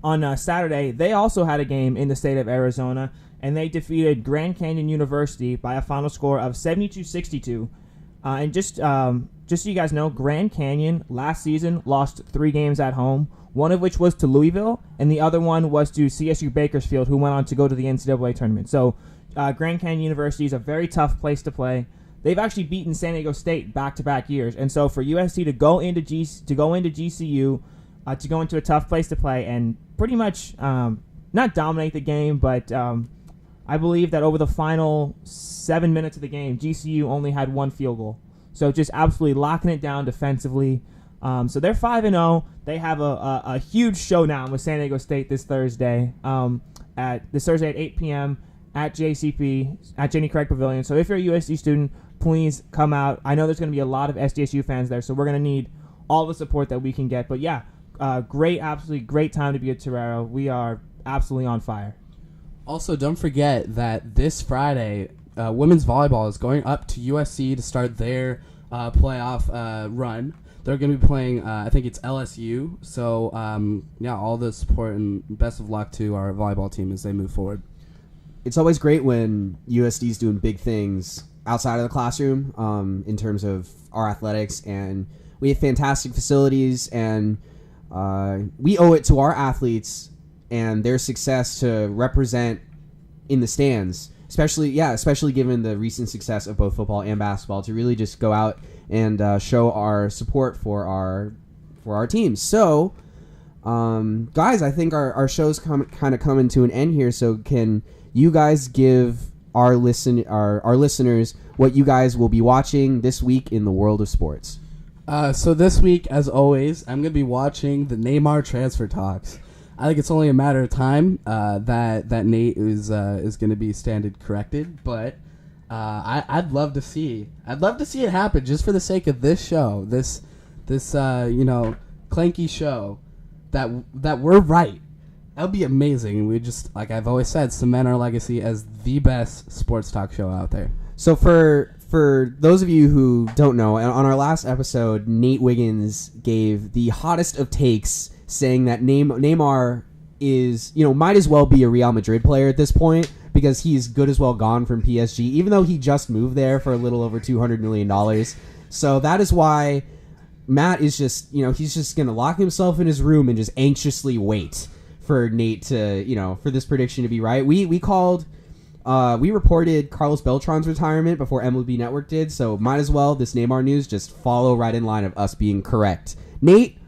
on Saturday, they also had a game in the state of Arizona, and they defeated Grand Canyon University by a final score of 72-62. And just so you guys know, Grand Canyon last season lost 3 games at home, one of which was to Louisville, and the other one was to CSU Bakersfield, who went on to go to the NCAA tournament. So Grand Canyon University is a very tough place to play. They've actually beaten San Diego State back-to-back years, and so for USC to go into GCU, to go into a tough place to play and pretty much not dominate the game, but I believe that over the final 7 minutes of the game, GCU only had 1 field goal. So just absolutely locking it down defensively. So they're 5-0. They have a huge showdown with San Diego State this Thursday at 8 p.m. at JCP, at Jenny Craig Pavilion. So if you're a USC student, please come out. I know there's going to be a lot of SDSU fans there, so we're going to need all the support that we can get. But yeah, absolutely great time to be at Torero. We are absolutely on fire. Also, don't forget that this Friday, women's volleyball is going up to USC to start their playoff run. They're going to be playing, I think it's LSU. So, all the support and best of luck to our volleyball team as they move forward. It's always great when USD is doing big things outside of the classroom in terms of our athletics, and we have fantastic facilities, and we owe it to our athletes and their success to represent in the stands, especially given the recent success of both football and basketball, to really just go out and show our support for our teams. So, guys, I think our show's kind of coming to an end here. So, can you guys give our listeners what you guys will be watching this week in the world of sports? So this week, as always, I'm going to be watching the Neymar transfer talks. I think it's only a matter of time that Nate is going to be standard corrected, but I'd love to see it happen just for the sake of this show, this clanky show, that we're right. That would be amazing. We just, like I've always said, cement our legacy as the best sports talk show out there. So for those of you who don't know, on our last episode, Nate Wiggins gave the hottest of takes, saying that Neymar is, might as well be a Real Madrid player at this point, because he's good as well gone from PSG, even though he just moved there for a little over $200 million. So that is why Matt is just, he's just going to lock himself in his room and just anxiously wait for Nate to, for this prediction to be right. We reported Carlos Beltran's retirement before MLB Network did, so might as well, this Neymar news, just follow right in line of us being correct. Nate,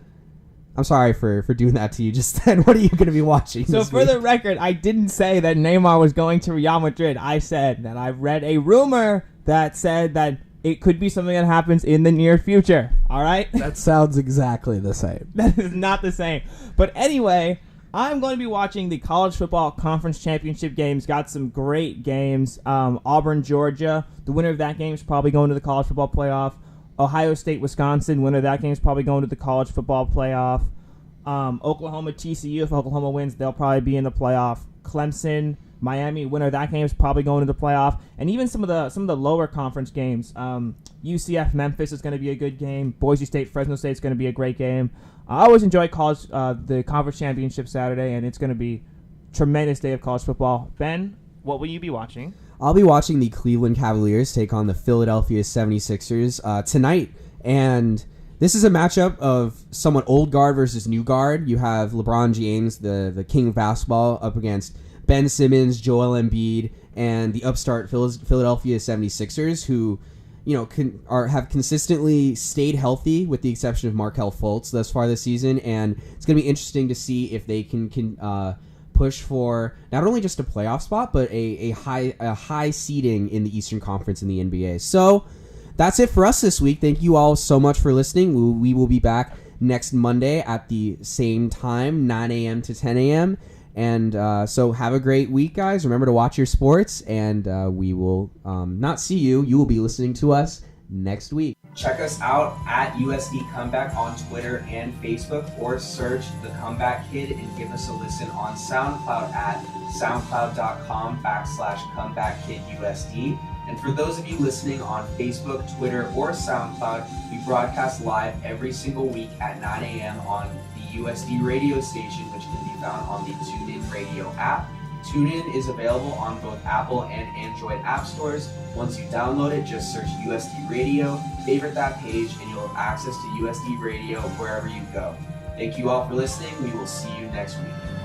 I'm sorry for doing that to you just then. What are you going to be watching So this for week? the record, I didn't say that Neymar was going to Real Madrid. I said that I read a rumor that said that it could be something that happens in the near future. All right? That sounds exactly the same. That is not the same. But anyway, I'm going to be watching the College Football Conference Championship games. Got some great games. Auburn, Georgia. The winner of that game is probably going to the College Football Playoff. Ohio State, Wisconsin. Winner of that game is probably going to the College Football Playoff. Oklahoma, TCU. If Oklahoma wins, they'll probably be in the playoff. Clemson, Miami. Winner of that game is probably going to the playoff. And even some of the lower conference games. UCF, Memphis is going to be a good game. Boise State, Fresno State is going to be a great game. I always enjoy the conference championship Saturday, and it's going to be a tremendous day of college football. Ben, what will you be watching? I'll be watching the Cleveland Cavaliers take on the Philadelphia 76ers tonight, and this is a matchup of somewhat old guard versus new guard. You have LeBron James, the king of basketball, up against Ben Simmons, Joel Embiid, and the upstart Philadelphia 76ers, who have consistently stayed healthy, with the exception of Markelle Fultz thus far this season, and it's going to be interesting to see if they can push for not only just a playoff spot, but a high seeding in the Eastern Conference in the NBA. So that's it for us this week. Thank you all so much for listening. We will be back next Monday at the same time, 9 a.m. to 10 a.m. And so have a great week, guys. Remember to watch your sports, and we will not see you. You will be listening to us next week. Check us out at USD Comeback on Twitter and Facebook, or search The Comeback Kid and give us a listen on SoundCloud at soundcloud.com/ComebackKidUSD. And for those of you listening on Facebook, Twitter, or SoundCloud, we broadcast live every single week at 9 a.m. on the USD radio station, which can be found on the TuneIn Radio app. TuneIn is available on both Apple and Android app stores. Once you download it, just search USD Radio, favorite that page, and you'll have access to USD Radio wherever you go. Thank you all for listening. We will see you next week.